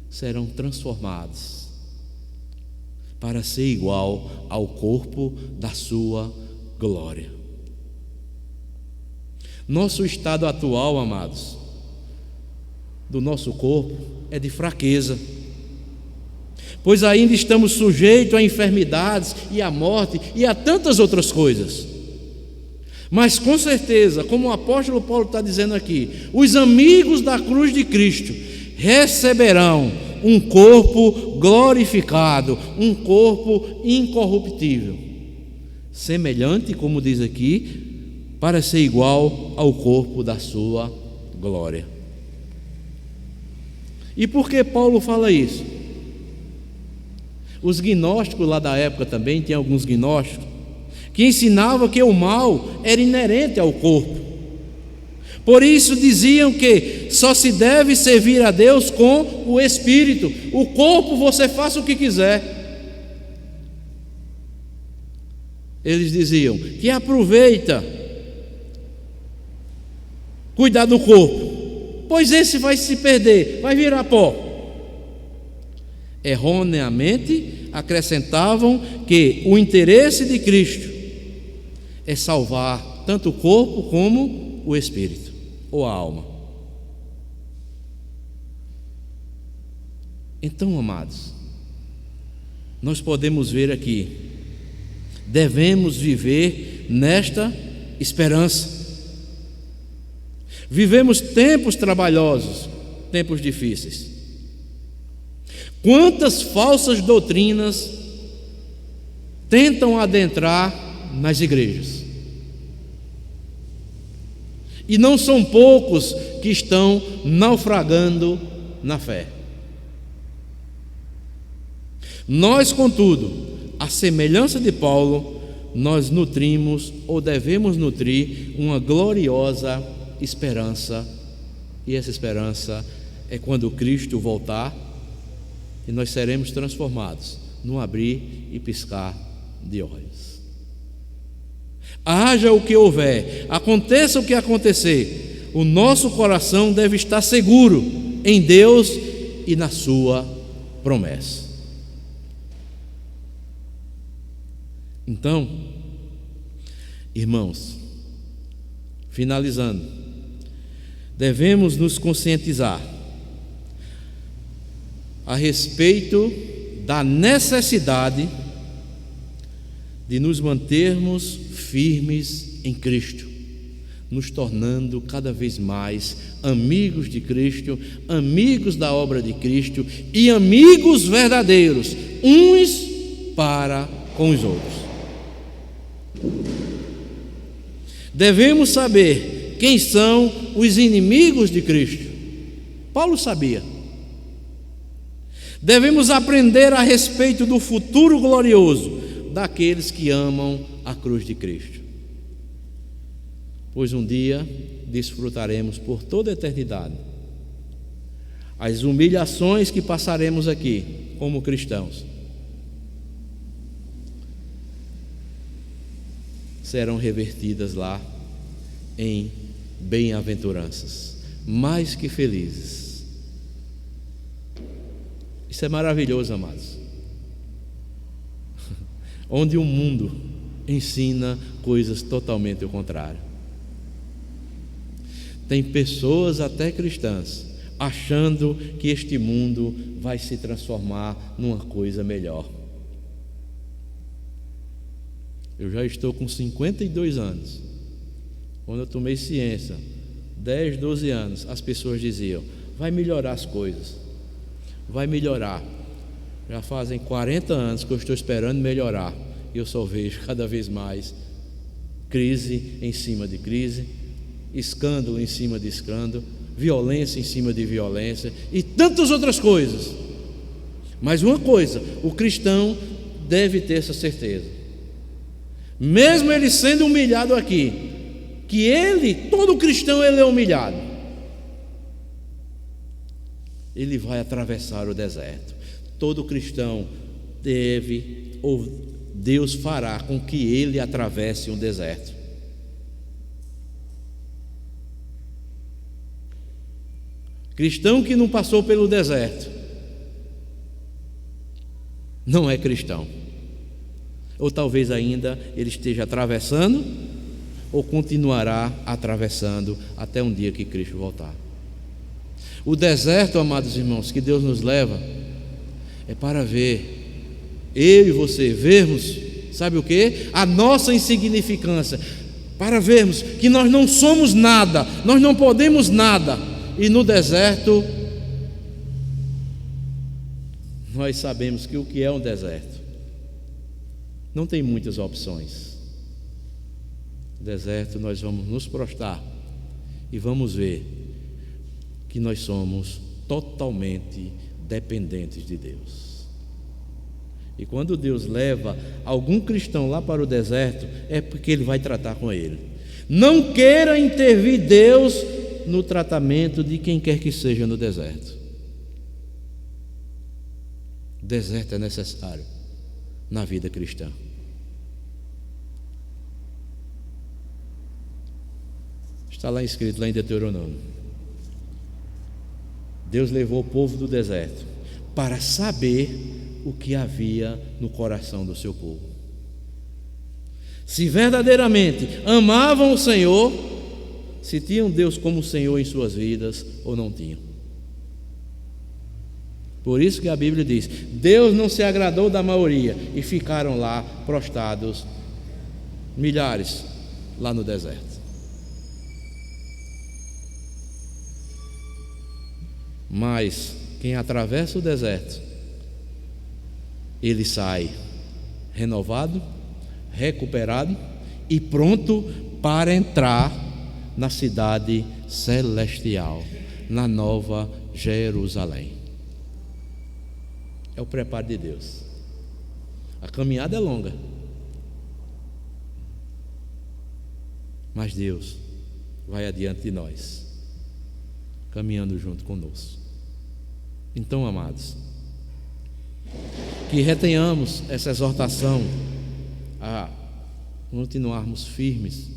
serão transformados para ser igual ao corpo da sua glória. Nosso estado atual, amados, do nosso corpo é de fraqueza, pois ainda estamos sujeitos a enfermidades e à morte e a tantas outras coisas. Mas com certeza, como o apóstolo Paulo está dizendo aqui, os amigos da cruz de Cristo receberão um corpo glorificado, um corpo incorruptível, semelhante, como diz aqui, para ser igual ao corpo da sua glória. E por que Paulo fala isso? Os gnósticos lá da época também, tinha alguns gnósticos que ensinavam que o mal era inerente ao corpo. Por isso diziam que só se deve servir a Deus com o espírito. O corpo você faça o que quiser. Eles diziam que aproveita cuidar do corpo, pois esse vai se perder, vai virar pó. Erroneamente acrescentavam que o interesse de Cristo é salvar tanto o corpo como o espírito ou a alma. Então, amados, nós podemos ver aqui, devemos viver nesta esperança. Vivemos tempos trabalhosos, tempos difíceis. Quantas falsas doutrinas tentam adentrar nas igrejas? E não são poucos que estão naufragando na fé. Nós, contudo, à semelhança de Paulo, nós nutrimos ou devemos nutrir uma gloriosa esperança. E essa esperança é quando Cristo voltar e nós seremos transformados num abrir e piscar de olhos. Haja o que houver, aconteça o que acontecer, o nosso coração deve estar seguro em Deus e na sua promessa. Então, irmãos, finalizando, devemos nos conscientizar a respeito da necessidade de nos mantermos firmes em Cristo, nos tornando cada vez mais amigos de Cristo, amigos da obra de Cristo e amigos verdadeiros, uns para com os outros. Devemos saber quem são os inimigos de Cristo. Paulo sabia. Devemos aprender a respeito do futuro glorioso daqueles que amam a cruz de Cristo, pois um dia desfrutaremos por toda a eternidade as humilhações que passaremos aqui como cristãos serão revertidas lá em bem-aventuranças, mais que felizes. Isso é maravilhoso, amados. Onde o mundo ensina coisas totalmente ao contrário. Tem pessoas até cristãs achando que este mundo vai se transformar numa coisa melhor. Eu já estou com 52 anos. Quando eu tomei ciência, 10, 12 anos, as pessoas diziam: vai melhorar as coisas, vai melhorar. Já fazem 40 anos que eu estou esperando melhorar, e eu só vejo cada vez mais crise em cima de crise, escândalo em cima de escândalo, violência em cima de violência e tantas outras coisas. Mas uma coisa, o cristão deve ter essa certeza, mesmo ele sendo humilhado aqui, que ele, todo cristão, ele é humilhado, ele vai atravessar o deserto. Todo cristão deve, ou Deus fará com que ele atravesse um deserto. Cristão que não passou pelo deserto não é cristão. Ou talvez ainda ele esteja atravessando, ou continuará atravessando até um dia que Cristo voltar. O deserto, amados irmãos, que Deus nos leva, é para ver, eu e você, vermos, sabe o que? A nossa insignificância, para vermos que nós não somos nada, nós não podemos nada, e no deserto, nós sabemos que o que é um deserto? Não tem muitas opções. No deserto nós vamos nos prostrar e vamos ver que nós somos totalmente dependentes de Deus. E quando Deus leva algum cristão lá para o deserto, é porque Ele vai tratar com ele. Não queira intervir Deus no tratamento de quem quer que seja no deserto. O deserto é necessário na vida cristã. Está lá escrito, lá em Deuteronômio. Deus levou o povo do deserto para saber o que havia no coração do seu povo. Se verdadeiramente amavam o Senhor, se tinham Deus como Senhor em suas vidas ou não tinham. Por isso que a Bíblia diz: Deus não se agradou da maioria, e ficaram lá prostrados milhares lá no deserto. Mas quem atravessa o deserto, ele sai renovado, recuperado e pronto para entrar na cidade celestial, na Nova Jerusalém. É o preparo de Deus. A caminhada é longa, mas Deus vai adiante de nós, caminhando junto conosco. Então, amados, que retenhamos essa exortação a continuarmos firmes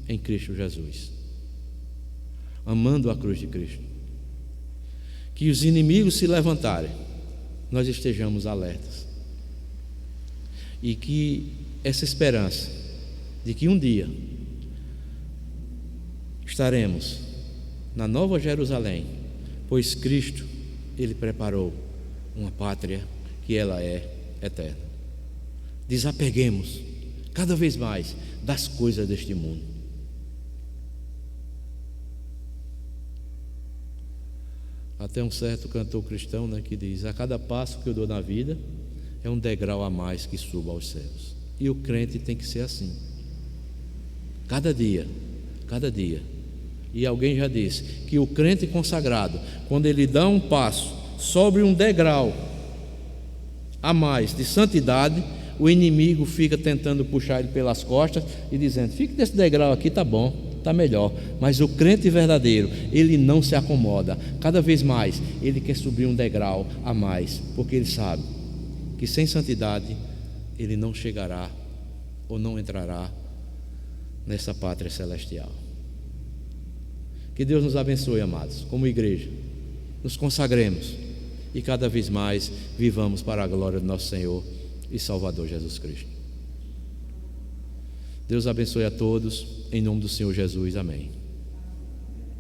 em Cristo Jesus, amando a cruz de Cristo. Que os inimigos se levantarem, nós estejamos alertas, e que essa esperança de que um dia estaremos na Nova Jerusalém, pois Cristo, Ele preparou uma pátria que ela é eterna. Desapeguemos cada vez mais das coisas deste mundo. Até um certo cantor cristão, que diz: a cada passo que eu dou na vida é um degrau a mais que suba aos céus. E o crente tem que ser assim, cada dia. E alguém já disse que o crente consagrado, quando ele dá um passo sobre um degrau a mais de santidade, o inimigo fica tentando puxar ele pelas costas e dizendo: fique nesse degrau aqui, tá bom, tá melhor. Mas o crente verdadeiro, ele não se acomoda. Cada vez mais ele quer subir um degrau a mais, porque ele sabe que sem santidade ele não chegará ou não entrará nessa pátria celestial. Que Deus nos abençoe, amados, como igreja, nos consagremos e cada vez mais vivamos para a glória do nosso Senhor e Salvador Jesus Cristo. Deus abençoe a todos, em nome do Senhor Jesus, amém.